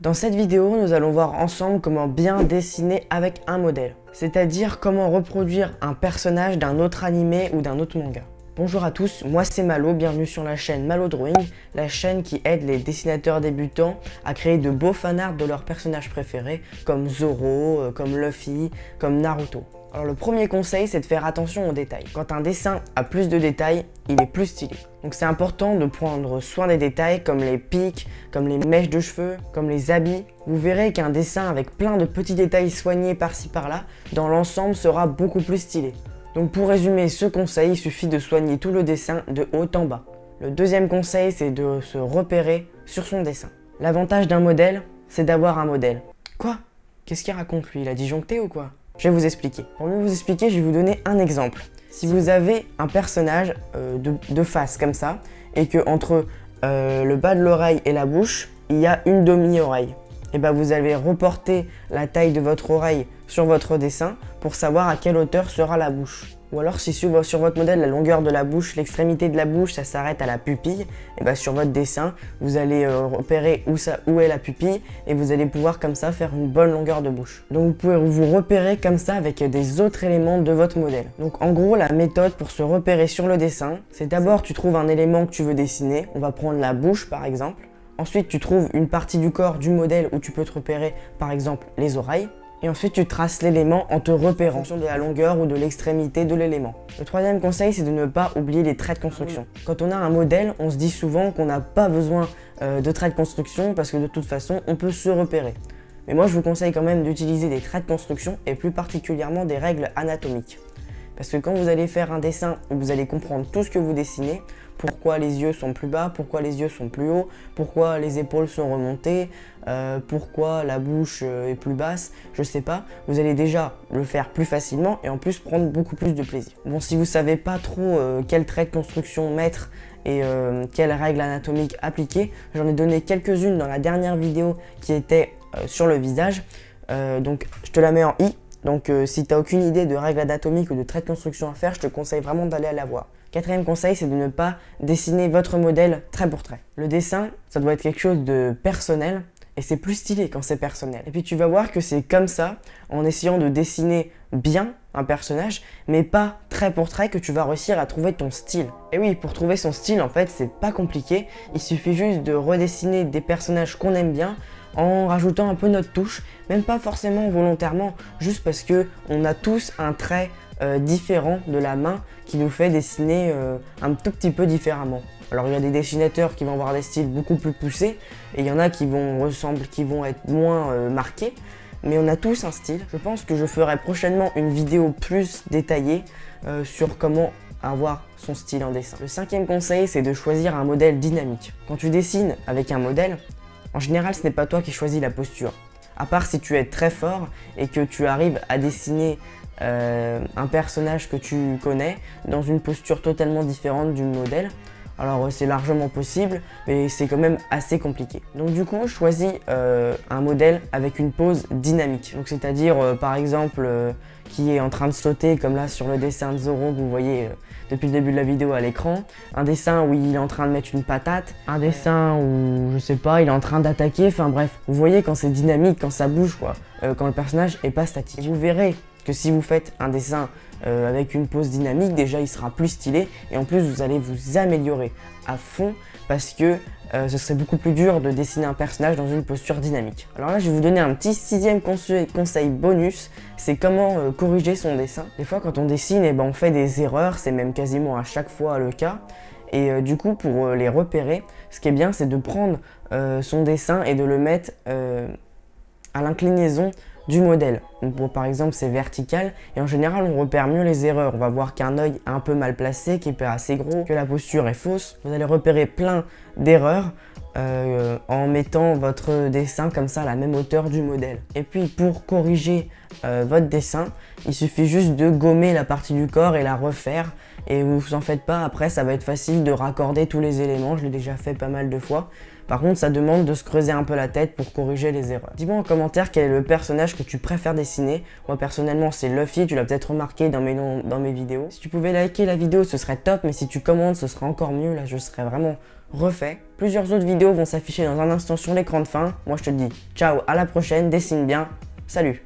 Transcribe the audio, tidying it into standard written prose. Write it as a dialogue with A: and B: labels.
A: Dans cette vidéo, nous allons voir ensemble comment bien dessiner avec un modèle, c'est-à-dire comment reproduire un personnage d'un autre animé ou d'un autre manga. Bonjour à tous, moi c'est Malo, bienvenue sur la chaîne Malo Drawing, la chaîne qui aide les dessinateurs débutants à créer de beaux fanarts de leurs personnages préférés, comme Zoro, comme Luffy, comme Naruto. Alors le premier conseil, c'est de faire attention aux détails. Quand un dessin a plus de détails, il est plus stylé. Donc c'est important de prendre soin des détails comme les pics, comme les mèches de cheveux, comme les habits. Vous verrez qu'un dessin avec plein de petits détails soignés par-ci par-là, dans l'ensemble sera beaucoup plus stylé. Donc pour résumer ce conseil, il suffit de soigner tout le dessin de haut en bas. Le deuxième conseil, c'est de se repérer sur son dessin. L'avantage d'un modèle, c'est d'avoir un modèle. Quoi? Qu'est-ce qu'il raconte lui? Il a disjoncté ou quoi? Je vais vous expliquer. Pour mieux vous expliquer, je vais vous donner un exemple. Si vous avez un personnage de face comme ça, et que entre le bas de l'oreille et la bouche, il y a une demi-oreille, et bien vous allez reporter la taille de votre oreille sur votre dessin pour savoir à quelle hauteur sera la bouche. Ou alors si sur votre modèle, la longueur de la bouche, l'extrémité de la bouche, ça s'arrête à la pupille, et bien sur votre dessin, vous allez repérer où est la pupille et vous allez pouvoir comme ça faire une bonne longueur de bouche. Donc vous pouvez vous repérer comme ça avec des autres éléments de votre modèle. Donc en gros, la méthode pour se repérer sur le dessin, c'est d'abord tu trouves un élément que tu veux dessiner, on va prendre la bouche par exemple. Ensuite tu trouves une partie du corps du modèle où tu peux te repérer par exemple les oreilles. Et ensuite, tu traces l'élément en te repérant en fonction de la longueur ou de l'extrémité de l'élément. Le troisième conseil, c'est de ne pas oublier les traits de construction. Quand on a un modèle, on se dit souvent qu'on n'a pas besoin de traits de construction parce que de toute façon, on peut se repérer. Mais moi, je vous conseille quand même d'utiliser des traits de construction et plus particulièrement des règles anatomiques. Parce que quand vous allez faire un dessin où vous allez comprendre tout ce que vous dessinez, pourquoi les yeux sont plus bas, pourquoi les yeux sont plus hauts, pourquoi les épaules sont remontées, pourquoi la bouche est plus basse, je sais pas, vous allez déjà le faire plus facilement et en plus prendre beaucoup plus de plaisir. Bon, si vous savez pas trop quel trait de construction mettre et quelles règles anatomiques appliquer, j'en ai donné quelques-unes dans la dernière vidéo qui était sur le visage, donc je te la mets en i. Donc si tu n'as aucune idée de règles anatomiques ou de traits de construction à faire, je te conseille vraiment d'aller la voir. Quatrième conseil, c'est de ne pas dessiner votre modèle trait pour trait. Le dessin, ça doit être quelque chose de personnel et c'est plus stylé quand c'est personnel. Et puis tu vas voir que c'est comme ça, en essayant de dessiner bien un personnage, mais pas trait pour trait, que tu vas réussir à trouver ton style. Et oui, pour trouver son style, en fait, c'est pas compliqué. Il suffit juste de redessiner des personnages qu'on aime bien, en rajoutant un peu notre touche, même pas forcément volontairement, juste parce que on a tous un trait différent de la main qui nous fait dessiner un tout petit peu différemment. Alors il y a des dessinateurs qui vont avoir des styles beaucoup plus poussés et il y en a qui vont être moins marqués, mais on a tous un style. Je pense que je ferai prochainement une vidéo plus détaillée sur comment avoir son style en dessin. Le cinquième conseil, c'est de choisir un modèle dynamique. Quand tu dessines avec un modèle, en général, ce n'est pas toi qui choisis la posture. À part si tu es très fort et que tu arrives à dessiner un personnage que tu connais dans une posture totalement différente du modèle. Alors c'est largement possible, mais c'est quand même assez compliqué. Donc du coup, choisis un modèle avec une pose dynamique. Donc c'est-à-dire par exemple qui est en train de sauter comme là sur le dessin de Zoro que vous voyez depuis le début de la vidéo à l'écran. Un dessin où il est en train de mettre une patate. Un dessin où, je sais pas, il est en train d'attaquer. Enfin bref, vous voyez quand c'est dynamique, quand ça bouge quoi. Quand le personnage est pas statique. Vous verrez que si vous faites un dessin avec une pose dynamique, déjà il sera plus stylé et en plus vous allez vous améliorer à fond parce que ce serait beaucoup plus dur de dessiner un personnage dans une posture dynamique. Alors là je vais vous donner un petit sixième conseil bonus, c'est comment corriger son dessin. Des fois quand on dessine, on fait des erreurs, c'est même quasiment à chaque fois le cas. Et du coup pour les repérer, ce qui est bien c'est de prendre son dessin et de le mettre à l'inclinaison du modèle. Donc bon, par exemple c'est vertical et en général on repère mieux les erreurs. On va voir qu'un œil est un peu mal placé, qui est pas assez gros, que la posture est fausse. Vous allez repérer plein d'erreurs en mettant votre dessin comme ça à la même hauteur du modèle. Et puis pour corriger votre dessin, il suffit juste de gommer la partie du corps et la refaire. Et vous en faites pas, après ça va être facile de raccorder tous les éléments, je l'ai déjà fait pas mal de fois. Par contre, ça demande de se creuser un peu la tête pour corriger les erreurs. Dis-moi en commentaire quel est le personnage que tu préfères dessiner. Moi personnellement c'est Luffy, tu l'as peut-être remarqué dans mes vidéos. Si tu pouvais liker la vidéo ce serait top, mais si tu commentes ce serait encore mieux, là je serais vraiment refait. Plusieurs autres vidéos vont s'afficher dans un instant sur l'écran de fin. Moi je te dis ciao, à la prochaine, dessine bien, salut!